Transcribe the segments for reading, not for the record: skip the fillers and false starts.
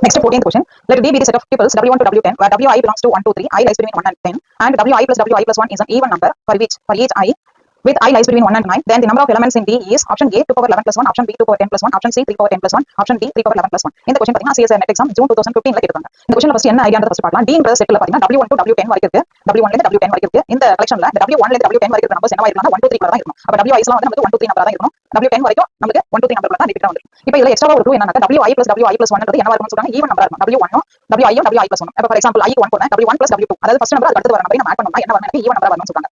Next 14th question. Let D be the set of tuples W1 to W10 where Wi belongs to 1, 2, 3, I lies between 1 and 10, and Wi plus 1 is an even number for each I with I lies between 1 and 9. Then the number of elements in D is option A 2 power 11 plus 1, option B 2 power 10 plus 1, option C 3 power 10 plus 1, option D 3 power 11 plus 1. இந்த question பாத்தீங்கன்னா CSIR net exam June 2015 ல கேட்டிருக்காங்க. இந்த questionல first என்ன ஐடியான்றத first பார்க்கலாம். D ன்ற செட்ல பாத்தீங்கன்னா W1 to W10 வரைக்கும் இருக்கு. W1 ல இருந்து W10 வரைக்கும் இருக்கு. இந்த collectionல W1 ல இருந்து W10 வரைக்கும் இருக்க நம்பர்ஸ் என்னவா இருக்கும்னா 1 2 3 தான் இருக்கும். அப்ப Wi எல்லாம் வந்து நமக்கு 1 2 3 நம்பரா தான் இருக்கும். W10 வரைக்கும் நமக்கு 1 2 3 நம்பர்ல தான் ரிப்பீட்டா வந்திருக்கும். இப்போ இதுல எக்ஸ்ட்ரா ஒரு க்ளூ என்னன்னா Wi plus 1 ன்றது என்னவா இருக்கும்னு சொல்றாங்க. ஈவன் நம்பரா இருக்கும். W1 Wi யும் Wi plus 1. அப்ப ஃபார் எக்ஸாம்பிள் I க்கு 1 போடுறேன். W1 plus W2 அதாவது ஃபர்ஸ்ட் நம்பர் அடுத்து வர நம்பரை நம்ம ஆட் பண்ணோம்னா என்ன வரும்? எனக்கு ஈவன் நம்பரா வரும்னு சொல்றாங்க.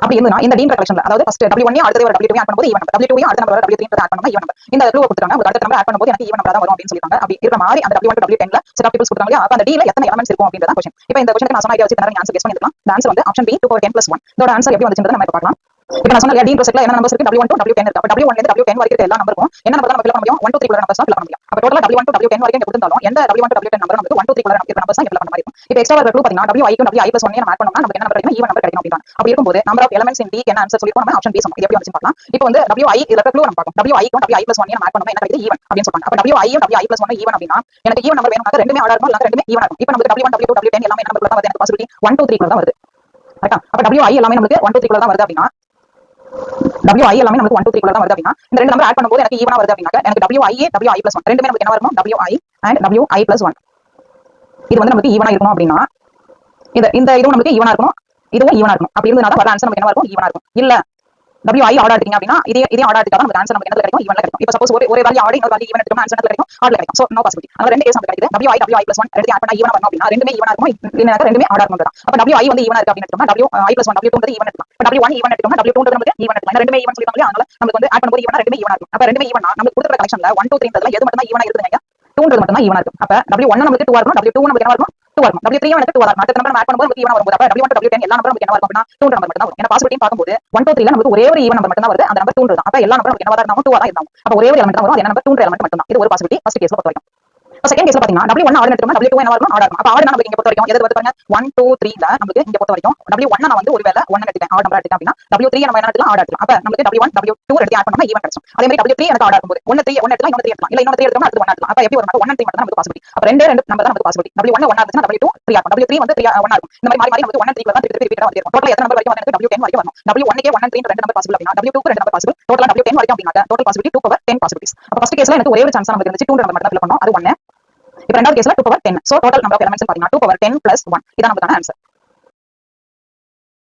அப்படி இருந்தா இந்த டீம் கலெக்ஷன்ல அதாவது ஃபர்ஸ்ட் W1 அடுத்து வர W2 ஆட் பண்ணும்போது ஈவன் நம்பர், W2 அடுத்த நம்பர் W3 ஆட் பண்ணோம்னா ஈவன் நம்பர். இந்த க்ளூ கொடுத்துட்டாங்க. உங்களுக்கு அடுத்த நம்பர் ஆட் பண்ணும்போது எனக்கு ஈவன் நம்பரா தான் வரும் அப்படின்னு சொல்லிட்டாங்க. அப்படி இருக்கிற மாதிரி அந்த W1 to W10 ல செட் ஆஃப் டூபிள்ஸ் கொடுத்தாங்க. அப்ப அந்த D ல எத்தனை எலிமெண்ட்ஸ் இருக்கும் அப்படிங்கறத क्वेश्चन. இப்போ இந்த क्वेश्चनக்கு நான் சொன்ன ஐடியா வச்சு நீங்க ஆன்சர் கெஸ் பண்ணிடலாம். அந்த ஆன்சர் வந்து ஆப்ஷன் B 2 power 10 plus 1. இதோட ஆன்சர் எப்படி வந்துச்சுன்றதை நம்ம இப்ப பார்க்கலாம். இப்போ நான் சொன்ன D செட்ல என்ன நம்பர்ஸ் இருக்கு? W1 to W10 இருக்கு. அப்ப W1 ல இருந்து W10 வரைக்கும் இருக்க எல்லா நம்பருக்கும் என்ன நம்பர் தான் நம்ம ஃபில் பண்ண முடியும்? 1 2 3 குள்ள நம்பர்ஸ் தான் ஃபில் பண்ண முடியும். அப்ப டோட்டலா W1 to W10 வரைக்கும் கொடுத்தாலும் எந்த W1 to W10 நம்பர் நமக்கு 1 2 3 குள்ள நம்பர்ஸ் தான் ஃபில் பண்ண மாதிரி இருக்கும். இப்போ எக்ஸ்ட்ரா வர க்ளூ பாத்தீங்கன்னா Wi க்கு Wi plus 1 நம்ம ஆட் பண்ணோம்னா நமக்கு என்ன நம்பர் கிடைக்கும்? ஈவன் நம்பர் கிடைக்கும் அப்படினா. அப்படி இருக்கும்போது number of elements in D என்ன ஆன்சர் சொல்லிருக்கோம் நம்ம ஆப்ஷன் B சொன்னோம். இது எப்படி வந்துச்சு பார்க்கலாம். இப்போ வந்து Wi இதுல க்ளூ நம்ம பார்ப்போம். Wi க்கு Wi plus 1 நம்ம ஆட் பண்ணோம்னா என்ன கிடைக்குது? ஈவன் அப்படினு சொல்றாங்க. அப்ப Wi யும் Wi plus 1 ஈவன் அப்படினா எனக்கு ஈவன் நம்பர் வேணும்னா ரெண்டுமே ஆட் ஆகும் இல்ல ரெண்டுமே ஈவன் ஆகும். இப்போ நமக்கு W1 W2 W10 எல்லாமே என்ன நம்பர்ல தான் வருது? எனக்கு பாசிபிலிட்டி 1 2 3 குள்ள தான் வருது. கரெக்ட்டா? அப்ப Wi எல்லாமே நமக்கு 1 2 3 குள்ள தான் வருது அப்படினா Wi எல்லாமே நமக்கு 1 2 3 குள்ள தான் வருது அப்படினா இந்த ரெண்டு நம்பர் ஆட் பண்ணும்போது எனக்கு ஈவனா வருது அப்படினா எனக்கு Wi plus 1 ரெண்டுமே நமக்கு என்ன வரும்? Wi and Wi plus 1. இது வந்து நமக்கு ஈவனா இருக்கணும் அப்படினா இந்த இதுவும் நமக்கு ஈவனா இருக்கணும், இதுவும் ஈவனா இருக்கணும். அப்படி இருந்தா தான் வர ஆன்சர் நமக்கு என்ன இருக்கும்? ஈவனா இருக்கும். இல்ல Wi ஆட் ஆடிங்க அப்படினா இதே ஆட் ஆடிட்டா நமக்கு ஆன்சர் நமக்கு என்ன கிடைக்கும்? ஈவன்ல கிடைக்கும். இப்போ சப்போஸ் ஒரு வேல்யூ ஆட் இன்னொரு வேல்யூ ஈவன் எடுத்தோம்னா ஆன்சர் என்ன கிடைக்கும்? ஆட்ல கிடைக்கும். So no possibility. அதனால ரெண்டு கேஸ் நமக்கு கிடைக்குது. Wi plus 1 ரெண்டு ஆட் பண்ணா ஈவனா வரணும் அப்படினா ரெண்டுமே ஈவனா இருக்கும். இல்லனா ரெண்டுமே ஆட் ஆகும். அப்ப Wi வந்து ஈவனா இருக்கு அப்படினு எடுத்தோம்னா Wi plus 1 W2 ன்றது ஈவன் எடுக்கலாம். இப்ப W1 ஈவன் எடுத்தோம்னா W2 ன்றது நமக்கு ஈவன் எடுக்கலாம். ரெண்டுமே ஈவன் சொல்லிட்டாங்க. அதனால நமக்கு வந்து ஆட் பண்ணும்போது ஈவனா ரெண்டுமே ஈவனா இருக்கும். அப்ப ரெண்டுமே ஈவனா நமக்கு கொடுத்திருக்கிற கலெக்ஷன்ல 1 2 3 ன்றதுல எது மட்டும் தான் ஈவனா இருக்குதுங்க? 2 ன்றது மட்டும் தான் ஈவனா இருக்கும். அப்ப W1 நமக்கு 2 ஆ இருக்கும், W2 நமக்கு என்ன இருக்கும்? 2 ஆ இருக்கும். W3 எனக்கு 2 ஆ இருக்கும். அடுத்த நம்பர் ஆட் பண்ணும்போது நமக்கு ஈவனா வரும்போது அப்ப W1 to W10 எல்லா நம்பரும் நமக்கு என்ன வரும் அப்படினா 2 நம்பர் மட்டும் தான் வரும். ஏன்னா பாசிபிலிட்டி பாக்கும்போது 1 2 3 ல நமக்கு ஒரே ஒரு ஈவன் நம்பர் மட்டும் தான் வருது. அந்த நம்பர் 2 தான். அப்ப எல்லா நம்பரும் நமக்கு என்ன வரும்? 2 ஆ தான் இருக்கும். அப்ப ஒரே ஒரு எலிமெண்ட் தான் வரும். அது என்ன நம்பர்? 2 எலிமெண்ட் மட்டும் தான். இது ஒரு பாசிபிலிட்டி ஃபர்ஸ்ட் கேஸ்ல பொறுத்த வரைக்கும். செகண்ட் கேஸ்ல பாத்தீங்கன்னா W1 ஆட் எடுத்தோம்னா W2 என்ன வரும்? ஆட் ஆகும். அப்ப ஆட் நமக்கு இங்க பொறுத்த வரைக்கும் எது வருது பாருங்க? 1 2 3 ல நமக்கு இங்க பொறுத்த வரைக்கும் W1 நான் வந்து ஒருவேளை 1 எடுத்துட்டேன், ஆட் நம்பர் எடுத்துட்டேன் அப்படினா W3 நம்ம என்ன எடுத்துக்கலாம்? ஆட் எடுத்துக்கலாம். அப்ப நமக்கு W1 W2 எடுத்து ஆட் பண்ணா ஈவன் கிடைக்கும். அதே மாதிரி W3 எனக்கு ஆட் ஆகும்போது 1 3 1 எடுத்துக்கலாம், இன்னொரு 3 எடுத்துக்கலாம். இல்ல இன்னொரு 3 எடுத்தோம்னா அடுத்து 1 எடுத்துக்கலாம். அப்ப எப்படி வரும்? 1 and 3 மட்டும் தான் நமக்கு பாசிபிலிட்டி. அப்ப ரெண்டு நம்பர் தான் நமக்கு பாசிபிலிட்டி. W1 1 ஆச்சுனா W2 3 ஆகும். W3 வந்து 3 1 ஆகும். இந்த மாதிரி மாறி நமக்கு 1 and 3 தான் திருப்பி ரிப்பீட்டா வந்துரும். டோட்டலா எத்தனை நம்பர் வரைக்கும் வந்து எனக்கு W10 வரைக்கும் வரணும். W1 க்கு 1 and 3 ரெண்டு நம்பர் பாசிபிள் அப்படினா W2 க்கு ரெண்டு நம்பர் பாசிபிள். டோட்டலா W10 வரைக்கும் அப்படினா டோட்டல் பாசிபிலிட்டி 2 power 10 பாசிபிலிட்டிஸ். அப்ப ஃபர்ஸ்ட் கேஸ்ல எனக்கு ஒரே ஒரு சான்ஸ் நமக்கு இருந்துச்சு. 2 நம்பர் மட்டும் தான் ஃபில் பண்ணனும். அது 1. இப்போ ரெண்டாவது கேஸ்ல 2 power 10. So total number of elements பாத்தீங்கன்னா 2 power 10 plus 1. இதான் நமக்கான ஆன்சர்.